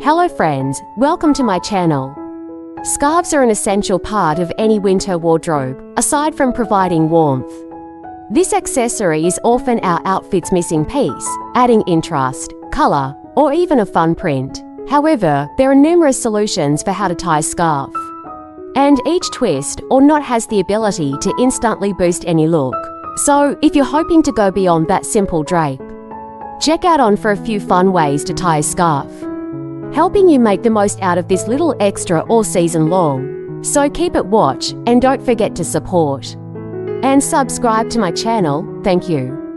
Hello friends, welcome to my channel. Scarves are an essential part of any winter wardrobe, aside from providing warmth. This accessory is often our outfit's missing piece, adding interest, color, or even a fun print. However, there are numerous solutions for how to tie a scarf. And each twist or knot has the ability to instantly boost any look. So, if you're hoping to go beyond that simple drape, check out on for a few fun ways to tie a scarf, helping you make the most out of this little extra all season long. So keep it watch and don't forget to support and subscribe to my channel. Thank you.